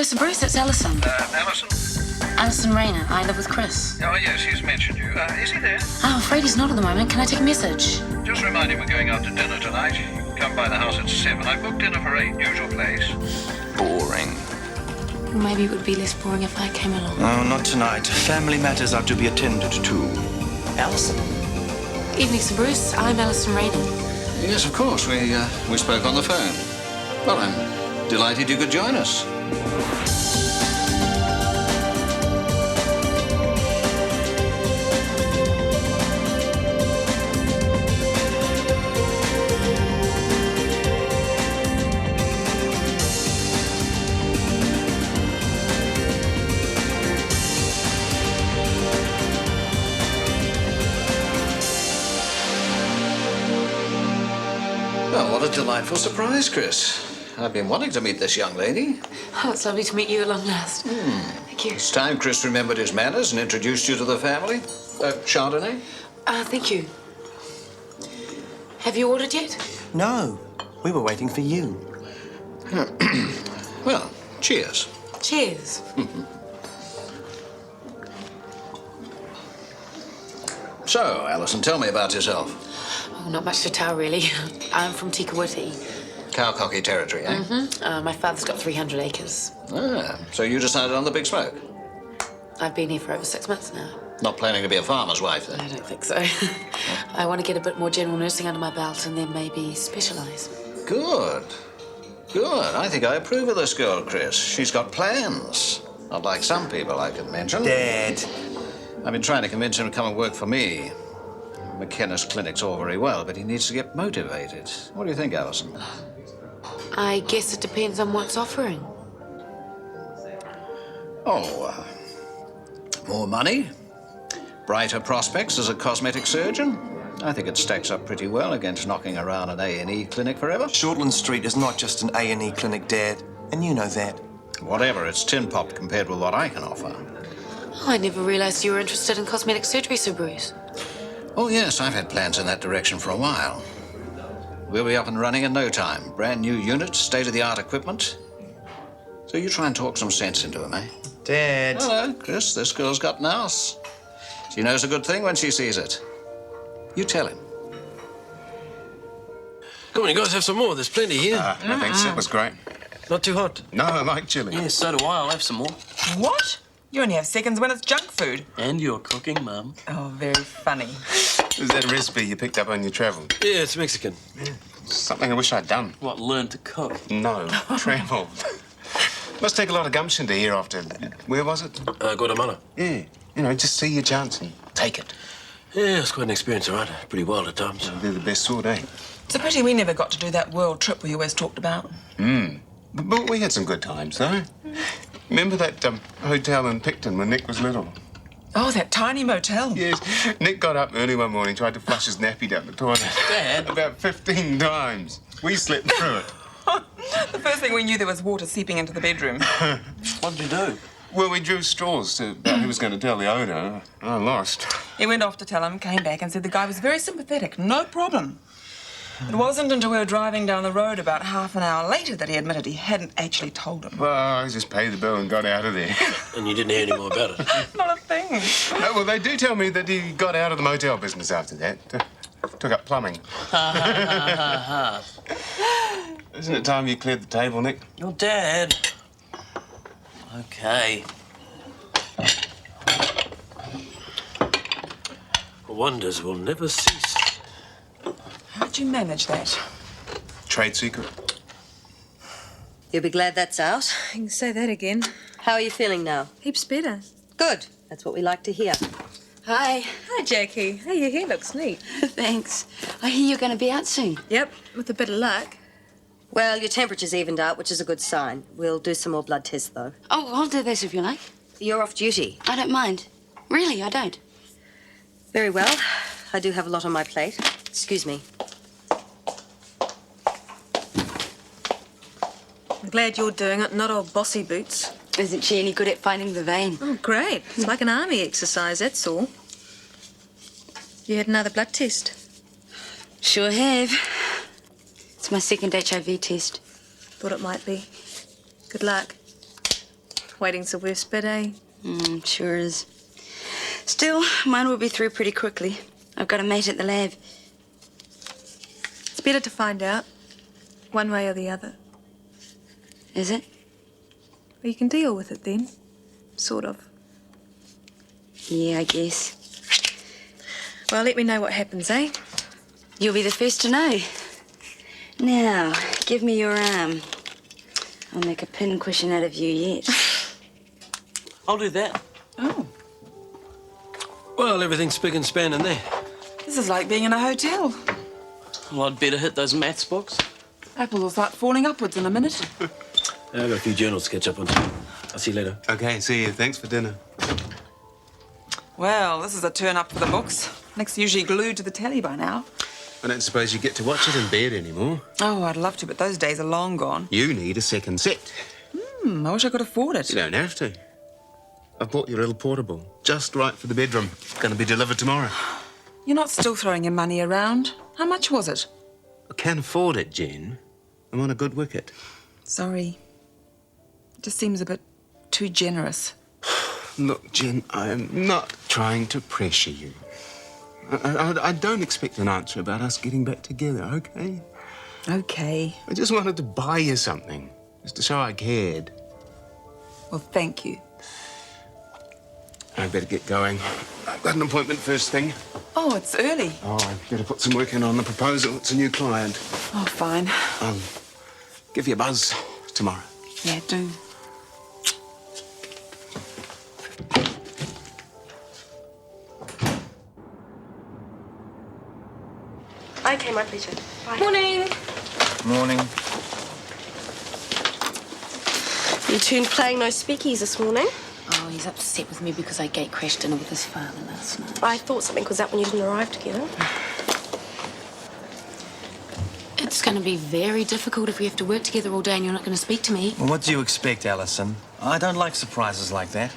Hello, Sir Bruce, it's Alison. Alison? Alison Rayner. I live with Chris. Oh, yes, he's mentioned you. Is he there? I'm afraid he's not at the moment. Can I take a message? Just remind him we're going out to dinner tonight. You can come by the house at 7. I booked dinner for 8, usual place. Boring. Well, maybe it would be less boring if I came along. No, not tonight. Family matters are to be attended to. Alison? Evening, Sir Bruce. I'm Alison Rayner. Yes, of course. We spoke on the phone. Well, I'm delighted you could join us. Well, what a delightful surprise, Chris. I've been wanting to meet this young lady. Oh, it's lovely to meet you at long last. Thank you. It's time Chris remembered his manners and introduced you to the family. Chardonnay? Thank you. Have you ordered yet? No, we were waiting for you. Well, cheers. Cheers. So, Alison, tell me about yourself. Oh, not much to tell, really. I'm from Tikawiti. Cowcocky territory, eh? My father's got 300 acres. Ah, so you decided on the big smoke? I've been here for over 6 months now. Not planning to be a farmer's wife, then? I don't think so. I want to get a bit more general nursing under my belt and then maybe specialise. Good. Good. I think I approve of this girl, Chris. She's got plans. Not like some people I could mention. Dad. I've been trying to convince him to come and work for me. McKenna's clinic's all very well, but he needs to get motivated. What do you think, Alison? I guess it depends on what's offering. Oh, more money? Brighter prospects as a cosmetic surgeon? I think it stacks up pretty well against knocking around an A&E clinic forever. Shortland Street is not just an A&E clinic, Dad, and you know that. Whatever, it's tin-pot compared with what I can offer. Oh, I never realised you were interested in cosmetic surgery, Sir Bruce. Oh, yes, I've had plans in that direction for a while. We'll be up and running in no time. Brand new unit, state-of-the-art equipment. So you try and talk some sense into him, eh? Dad. Hello, Chris, this girl's got nous. She knows a good thing when she sees it. You tell him. Come on, you guys have some more. There's plenty here. No thanks, that was great. Not too hot. No, I like chili. Yeah, so do I. I'll have some more. What? You only have seconds when it's junk food. And you're cooking, Mum. Oh, very funny. Is that a recipe you picked up on your travel? Yeah, it's Mexican. Something I wish I'd done. What, learn to cook? No, travel. Must take a lot of gumption to hear after. Where was it? Guatemala. Yeah, you know, just see your chance and take it. Yeah, it's quite an experience, all right. Pretty wild at times. They're the best sort, eh? It's a pity we never got to do that world trip we always talked about. But we had some good times, though. Remember that hotel in Picton when Nick was little? Oh, that tiny motel. Yes. Nick got up early one morning, tried to flush his nappy down the toilet. Dad? About 15 times. We slept through it. The first thing we knew, there was water seeping into the bedroom. What did you do? Well, we drew straws to about who was going to tell the owner. I lost. He went off to tell him, came back and said the guy was very sympathetic, no problem. It wasn't until we were driving down the road about half an hour later that he admitted he hadn't actually told him. Well, I just paid the bill and got out of there. And you didn't hear any more about it. Not a thing. No, well, they do tell me that he got out of the motel business after that. Took up plumbing. Isn't it time you cleared the table, Nick? Your dad. Okay. Wonders will never cease. How'd you manage that? Trade secret. You'll be glad that's out. You can say that again. How are you feeling now? Heaps better. Good. That's what we like to hear. Hi. Hi, Jackie. Hey, your hair looks neat. Thanks. I hear you're going to be out soon. Yep, with a bit of luck. Well, your temperature's evened out, which is a good sign. We'll do some more blood tests, though. Oh, I'll do this if you like. You're off duty. I don't mind. Really, I don't. Very well. I do have a lot on my plate. Excuse me. I'm glad you're doing it, not old bossy boots. Isn't she any good at finding the vein? Oh, great. It's like an army exercise, that's all. You had another blood test? Sure have. It's my second HIV test. Thought it might be. Good luck. Waiting's the worst bit, eh? Sure is. Still, mine will be through pretty quickly. I've got a mate at the lab. It's better to find out, one way or the other. Is it? Well, you can deal with it then. Sort of. Yeah, I guess. Well, let me know what happens, eh? You'll be the first to know. Now, give me your arm. I'll make a pincushion out of you yet. I'll do that. Oh, Well, everything's spick and span in there. this is like being in a hotel. Well, I'd better hit those maths books. Apples will start falling upwards in a minute. I've got a few journals to catch up on too. I'll see you later. Okay, see you. Thanks for dinner. Well, this is a turn up for the books. Nick's usually glued to the telly by now. I don't suppose you get to watch it in bed anymore. Oh, I'd love to, but those days are long gone. You need a second set. I wish I could afford it. You don't have to. I've bought you a little portable, just right for the bedroom. Going to be delivered tomorrow. You're not still throwing your money around. How much was it? I can afford it, Jen. I'm on a good wicket. Sorry. It just seems a bit too generous. Look, Jen, I am not trying to pressure you. I don't expect an answer about us getting back together, okay? Okay. I just wanted to buy you something, just to show I cared. Well, thank you. I better get going. I've got an appointment first thing. Oh, it's early. Oh, I better put some work in on the proposal. It's a new client. Oh, fine. I'll give you a buzz tomorrow. Yeah, do. Okay, my pleasure. Bye. Morning. Morning. You two playing no speakies this morning? Oh, he's upset with me because I gate crashed dinner with his father last night. I thought something was up when you didn't arrive together. It's going to be very difficult if we have to work together all day and you're not going to speak to me. Well, what do you expect, Alison? I don't like surprises like that.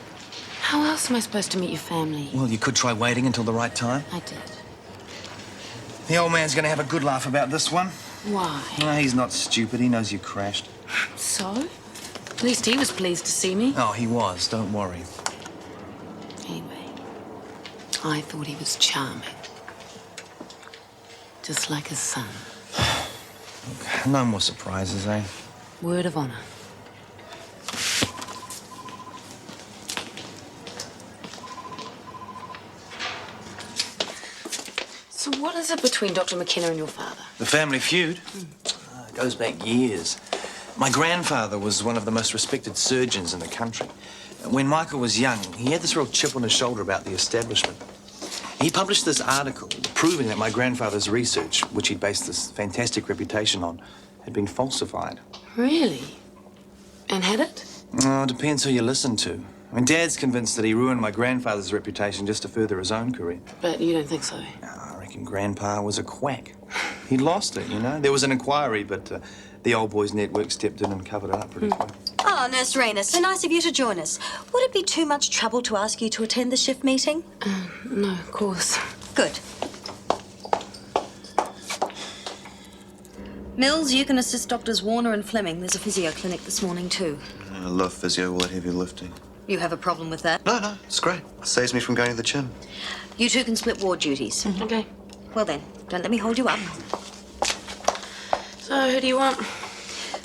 How else am I supposed to meet your family? Well, you could try waiting until the right time. I did. The old man's going to have a good laugh about this one. Why? No, he's not stupid. He knows you crashed. So? At least he was pleased to see me. Oh, he was. Don't worry. Anyway, I thought he was charming. Just like his son. No more surprises, eh? Word of honor. So what is it between Dr. McKenna and your father? The family feud? Goes back years. My grandfather was one of the most respected surgeons in the country. When Michael was young, he had this real chip on his shoulder about the establishment. He published this article proving that my grandfather's research, which he'd based this fantastic reputation on, had been falsified. Really? And had it? Oh, it depends who you listen to. I mean, Dad's convinced that he ruined my grandfather's reputation just to further his own career. But you don't think so? I reckon Grandpa was a quack. He lost it, you know. There was an inquiry, but the old boys' network stepped in and covered it up pretty well. Oh, Nurse Rayner, so nice of you to join us. Would it be too much trouble to ask you to attend the shift meeting? No, of course. Good. Mills, you can assist Doctors Warner and Fleming. There's a physio clinic this morning, too. I love physio, light heavy lifting. You have a problem with that? No, it's great. It saves me from going to the gym. You two can split ward duties. Okay. Well then, don't let me hold you up. So, who do you want?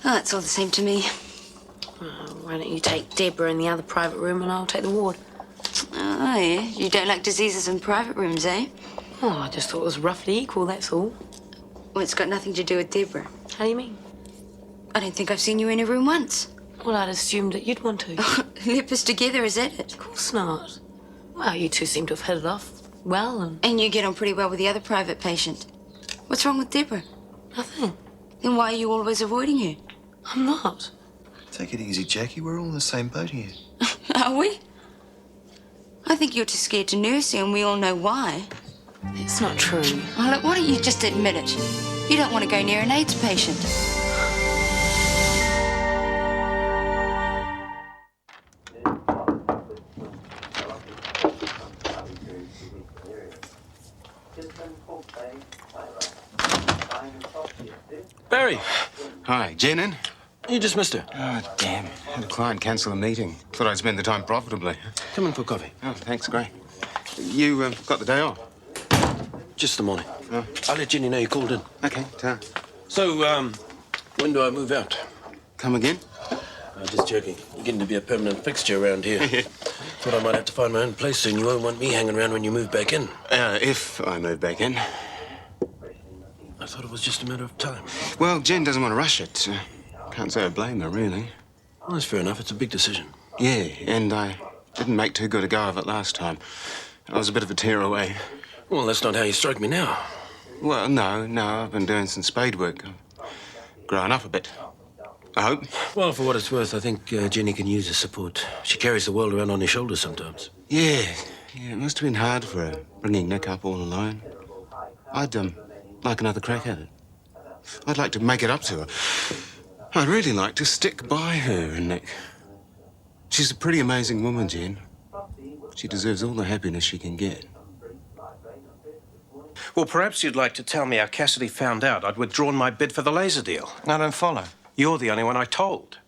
Oh, it's all the same to me. Why don't you take Deborah in the other private room and I'll take the ward? Oh, yeah? You don't like diseases in private rooms, eh? Oh, I just thought it was roughly equal, that's all. Well, it's got nothing to do with Deborah. How do you mean? I don't think I've seen you in a room once. Well, I'd assumed that you'd want to. Lip us together, is that it? Of course not. Well, you two seem to have hit it off well and... And you get on pretty well with the other private patient. What's wrong with Deborah? Nothing. Then why are you always avoiding her? I'm not. Take it easy, Jackie. We're all in the same boat here. Are we? I think you're too scared to nurse her, and we all know why. It's not true. Oh, look, why don't you just admit it? You don't want to go near an AIDS patient. Barry. Hi, Jen in? You just missed her. Oh, damn. Had a client cancel a meeting. Thought I'd spend the time profitably. Come in for coffee. Oh, thanks, great. You got the day off? Just the morning. Oh. I'll let Jenny know you called in. Okay, ta. So, when do I move out? Come again? Just joking. You're getting to be a permanent fixture around here. Thought I might have to find my own place soon. You won't want me hanging around when you move back in. If I move back in. I thought it was just a matter of time. Well, Jen doesn't want to rush it. Can't say I blame her, really. Well, that's fair enough. It's a big decision. Yeah, and I didn't make too good a go of it last time. I was a bit of a tearaway. Well, that's not how you strike me now. Well, no, I've been doing some spade work. I've grown up a bit. I hope. Well, for what it's worth, I think Jenny can use the support. She carries the world around on her shoulders sometimes. Yeah, it must have been hard for her, bringing Nick up all alone. I'd, like another crack at it. I'd like to make it up to her. I'd really like to stick by her and Nick. She's a pretty amazing woman, Jen. She deserves all the happiness she can get. Well, perhaps you'd like to tell me how Cassidy found out I'd withdrawn my bid for the laser deal. I don't follow. You're the only one I told.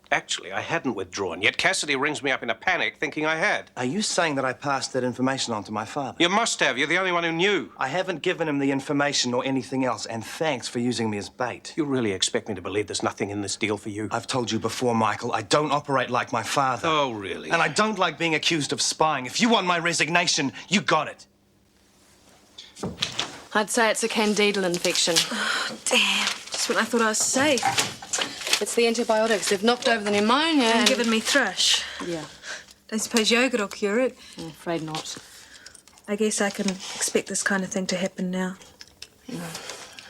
Actually, I hadn't withdrawn, yet Cassidy rings me up in a panic thinking I had. Are you saying that I passed that information on to my father? You must have. You're the only one who knew. I haven't given him the information or anything else, and thanks for using me as bait. You really expect me to believe there's nothing in this deal for you? I've told you before, Michael, I don't operate like my father. Oh, really? And I don't like being accused of spying. If you want my resignation, you got it. I'd say it's a candidal infection. Oh, damn. Just when I thought I was safe. It's the antibiotics. They've knocked over the pneumonia And given me thrush. Yeah. Don't suppose yogurt will cure it? I'm afraid not. I guess I can expect this kind of thing to happen now. Yeah.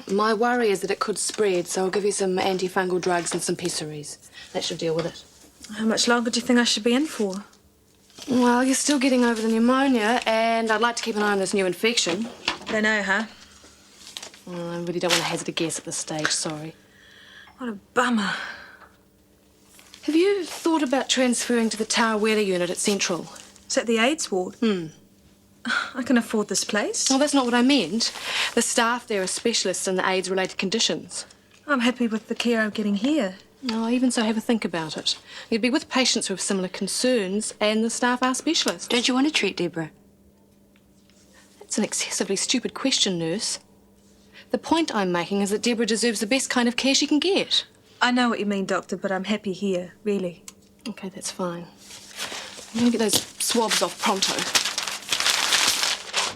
My worry is that it could spread, so I'll give you some antifungal drugs and some pessaries. That should deal with it. How much longer do you think I should be in for? Well, you're still getting over the pneumonia, and I'd like to keep an eye on this new infection. They know, huh? Well, I really don't want to hazard a guess at this stage, sorry. What a bummer. Have you thought about transferring to the Tower Weather unit at Central? Is that the AIDS ward? I can afford this place. Oh, that's not what I meant. The staff there are specialists in the AIDS-related conditions. I'm happy with the care I'm getting here. Oh, even so, have a think about it. You'd be with patients who have similar concerns, and the staff are specialists. Don't you want to treat Deborah? That's an excessively stupid question, nurse. The point I'm making is that Deborah deserves the best kind of care she can get. I know what you mean, Doctor, but I'm happy here, really. OK, that's fine. I'm going to get those swabs off pronto.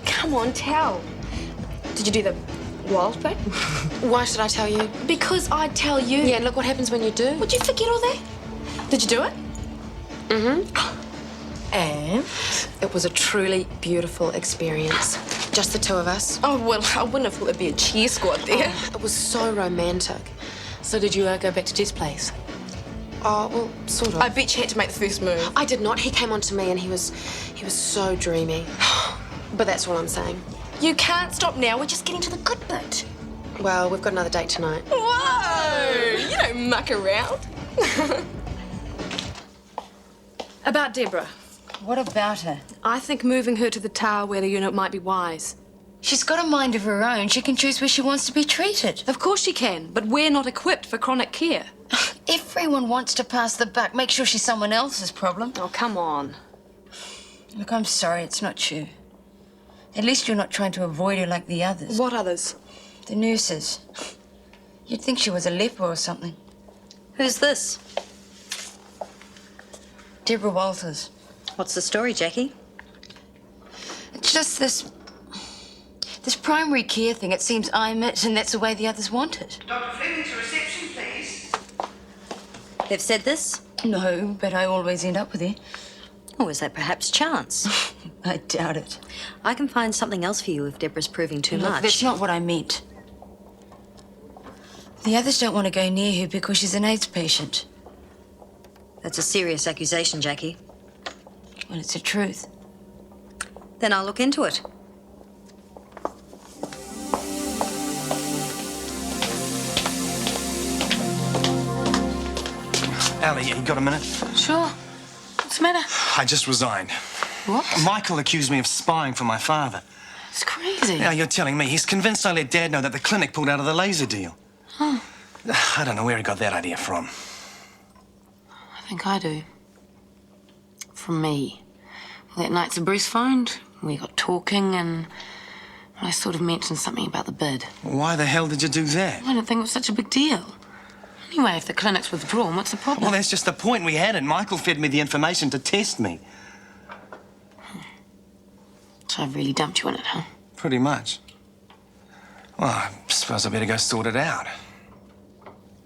Come on, tell. Did you do the wild bit? Why should I tell you? Because I'd tell you. Yeah, look what happens when you do. Would you forget all that? Did you do it? And? It was a truly beautiful experience. Just the two of us. Oh, well, I wouldn't have thought there'd be a cheer squad there. Oh, it was so romantic. So did you go back to Jeff's place? Oh, well, sort of. I bet you had to make the first move. I did not. He came on to me and he was so dreamy. But that's all I'm saying. You can't stop now. We're just getting to the good bit. Well, we've got another date tonight. Whoa! You don't muck around. About Deborah. What about her? I think moving her to the Tower Weather unit might be wise. She's got a mind of her own. She can choose where she wants to be treated. Of course she can, but we're not equipped for chronic care. Everyone wants to pass the buck. Make sure she's someone else's problem. Oh, come on. Look, I'm sorry, it's not you. At least you're not trying to avoid her like the others. What others? The nurses. You'd think she was a leper or something. Who's this? Deborah Walters. What's the story, Jackie? It's just this primary care thing. It seems I'm it, and that's the way the others want it. Dr. Fleming to reception, please. They've said this? No, but I always end up with her. Oh, is that perhaps chance? I doubt it. I can find something else for you if Deborah's proving too Look, much. that's not what I meant. The others don't want to go near her because she's an AIDS patient. That's a serious accusation, Jackie. Well, it's the truth. Then I'll look into it. Ali, you got a minute? Sure. What's the matter? I just resigned. What? Michael accused me of spying for my father. It's crazy. Now, you're telling me he's convinced I let Dad know that the clinic pulled out of the laser deal. Oh. I don't know where he got that idea from. think I do. From me. Well, that night Sir Bruce phoned, we got talking, and I sort of mentioned something about the bid. Why the hell did you do that? I don't think it was such a big deal. Anyway, if the clinic's withdrawn, what's the problem? Well, that's just the point. We had it. Michael fed me the information to test me. So I've really dumped you on it, huh? Pretty much. Well, I suppose I better go sort it out.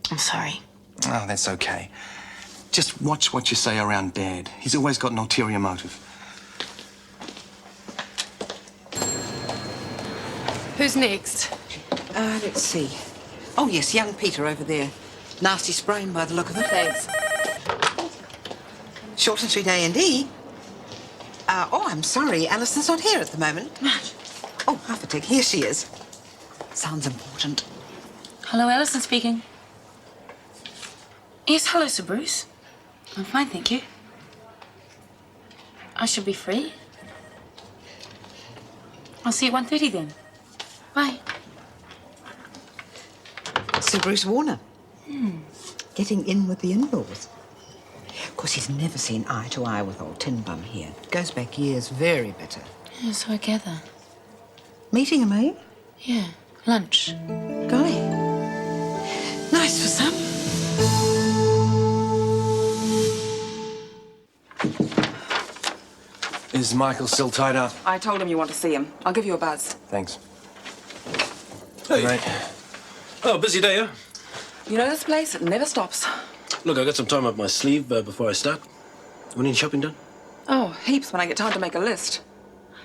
I'm sorry. Oh, that's okay. Just watch what you say around Dad. He's always got an ulterior motive. Who's next? Let's see. Oh, yes, young Peter over there. Nasty sprain by the look of it. Thanks. Shortland Street A&E? Oh, I'm sorry. Alison's not here at the moment. Oh, half a tick. Here she is. Sounds important. Hello, Alison speaking. Yes, hello, Sir Bruce. I'm fine, thank you. I should be free. I'll see you at 1:30 then. Bye. Sir Bruce Warner. Getting in with the in-laws. Of course, he's never seen eye to eye with old Tin Bum here. Goes back years, very bitter. Yeah, so I gather. Meeting him, eh? Yeah, lunch. Golly. Nice for some. Is Michael still tied up? I told him you want to see him. I'll give you a buzz. Thanks. Hey. Right. Oh, busy day, huh? You know this place? It never stops. Look, I got some time up my sleeve before I start. Want any shopping done? Oh, heaps when I get time to make a list.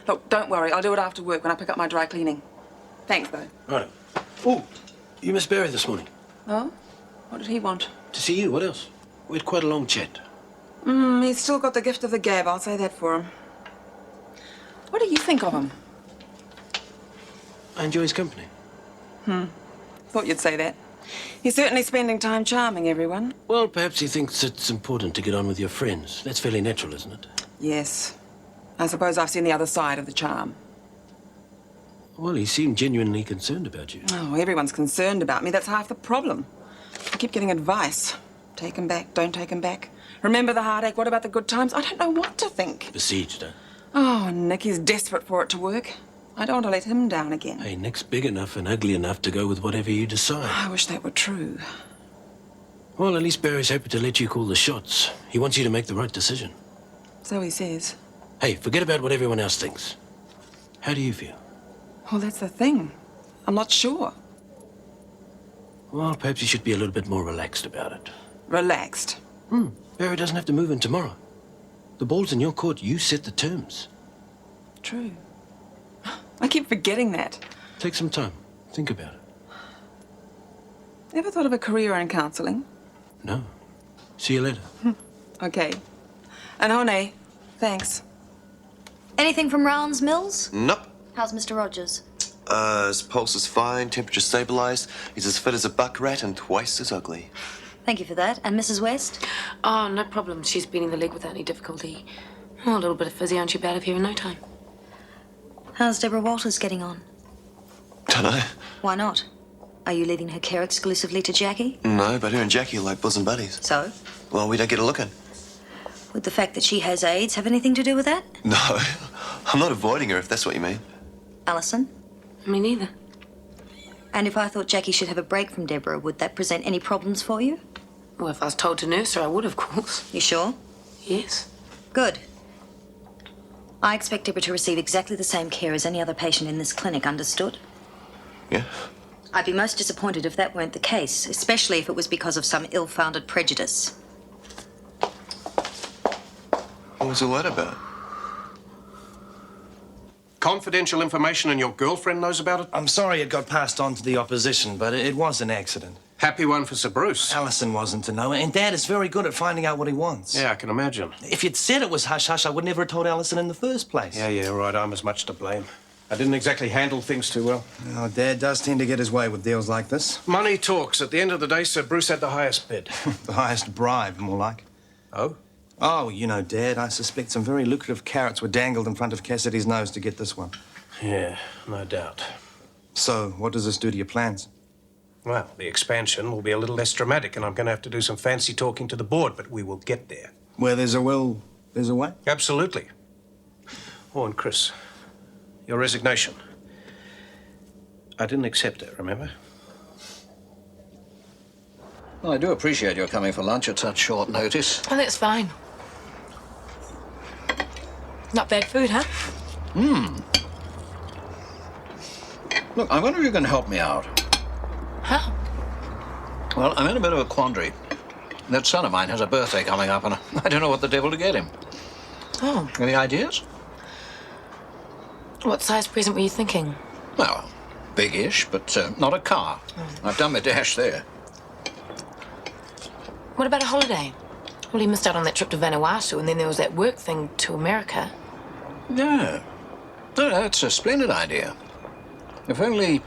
Look, don't worry. I'll do it after work when I pick up my dry cleaning. Thanks, though. Right. Oh, you missed Barry this morning. Oh? What did he want? To see you. What else? We had quite a long chat. He's still got the gift of the gab. I'll say that for him. What do you think of him? I enjoy his company. Thought you'd say that. He's certainly spending time charming everyone. Well, perhaps he thinks it's important to get on with your friends. That's fairly natural, isn't it? Yes. I suppose I've seen the other side of the charm. Well, he seemed genuinely concerned about you. Oh, everyone's concerned about me. That's half the problem. I keep getting advice. Take him back, don't take him back. Remember the heartache, what about the good times? I don't know what to think. Besieged, huh? Oh, Nicky's desperate for it to work. I don't want to let him down again. Hey, Nick's big enough and ugly enough to go with whatever you decide. I wish that were true. Well, at least Barry's happy to let you call the shots. He wants you to make the right decision. So he says. Hey, forget about what everyone else thinks. How do you feel? Well, that's the thing. I'm not sure. Well, perhaps you should be a little bit more relaxed about it. Relaxed? Barry doesn't have to move in tomorrow. The ball's in your court. You set the terms. True. I keep forgetting that. Take some time. Think about it. Ever thought of a career in counselling? No. See you later. Okay. And Honey, thanks. Anything from Rounds Mills? Nope. How's Mr. Rogers? His pulse is fine, temperature stabilized. He's as fit as a buck rat and twice as ugly. Thank you for that. And Mrs. West? Oh, no problem. She's been in the leg without any difficulty. Oh, a little bit of physio and she'll be out of here in no time. How's Deborah Walters getting on? Dunno. Why not? Are you leaving her care exclusively to Jaki? No, but her and Jackie are like bosom buddies. So? Well, we don't get a look in. Would the fact that she has AIDS have anything to do with that? No. I'm not avoiding her, if that's what you mean. Alison? Me neither. And if I thought Jackie should have a break from Deborah, would that present any problems for you? Well, if I was told to nurse her, I would, of course. You sure? Yes. Good. I expect Deborah to receive exactly the same care as any other patient in this clinic, understood? Yeah. I'd be most disappointed if that weren't the case, especially if it was because of some ill-founded prejudice. What was all that about? Confidential information and your girlfriend knows about it? I'm sorry it got passed on to the opposition, but it was an accident. Happy one for Sir Bruce. Alison wasn't to know, and Dad is very good at finding out what he wants. Yeah, I can imagine. If you'd said it was hush-hush, I would never have told Alison in the first place. Yeah, right. I'm as much to blame. I didn't exactly handle things too well. Oh, Dad does tend to get his way with deals like this. Money talks. At the end of the day, Sir Bruce had the highest bid. The highest bribe, more like. Oh? Oh, you know, Dad, I suspect some very lucrative carrots were dangled in front of Cassidy's nose to get this one. Yeah, no doubt. So, what does this do to your plans? Well, the expansion will be a little less dramatic, and I'm going to have to do some fancy talking to the board, but we will get there. Where there's a will, there's a way? Absolutely. Oh, and Chris, your resignation. I didn't accept it, remember? Well, I do appreciate your coming for lunch at such short notice. Oh, that's fine. Not bad food, huh? Look, I wonder if you can help me out. How? Well, I'm in a bit of a quandary. That son of mine has a birthday coming up, and I don't know what the devil to get him. Oh. Any ideas? What size present were you thinking? Well, big-ish, but not a car. I've done my dash there. What about a holiday? Well, he missed out on that trip to Vanuatu, and then there was that work thing to America. Yeah. No, that's a splendid idea. If only...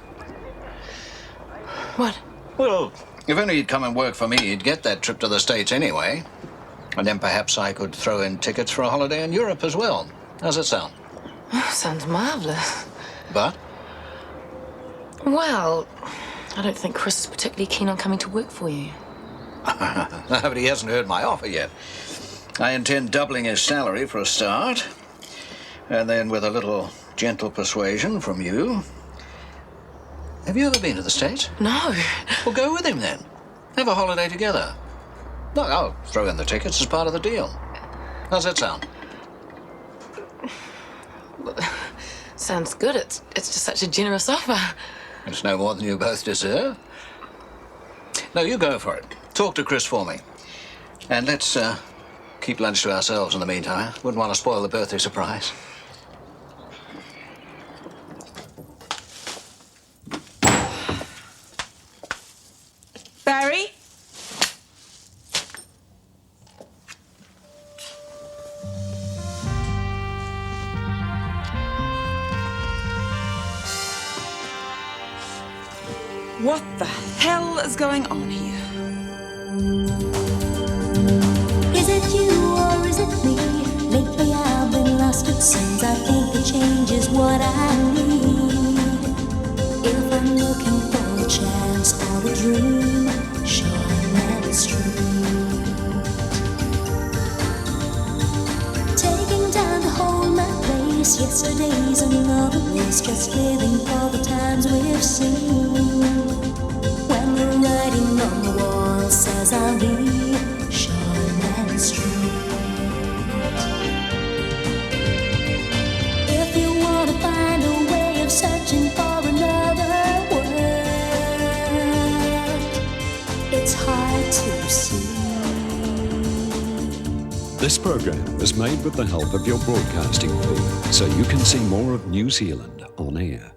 What? Well, if only he'd come and work for me, he'd get that trip to the States anyway. And then perhaps I could throw in tickets for a holiday in Europe as well. How's it sound? Oh, sounds marvellous. But? Well, I don't think Chris is particularly keen on coming to work for you. But he hasn't heard my offer yet. I intend doubling his salary for a start. And then with a little gentle persuasion from you. Have you ever been to the States? No. Well, go with him then. Have a holiday together. Look, I'll throw in the tickets as part of the deal. How's that sound? Sounds good. It's just such a generous offer. It's no more than you both deserve. No, you go for it. Talk to Chris for me. And let's keep lunch to ourselves in the meantime. Wouldn't want to spoil the birthday surprise. Barry? What the hell is going on here? Is it you or is it me? Lately I've been lost it seems. I think the change is what I need. If I'm looking for a chance or a dream, Shortland Street. Taking time to hold my place. Yesterday's another race, just living for the times we've seen. When the writing on the wall says I'll be Shortland Street. If you want to find a way of searching for another word, it's hard to see. This program is made with the help of your broadcasting fee, so you can see more of New Zealand on air.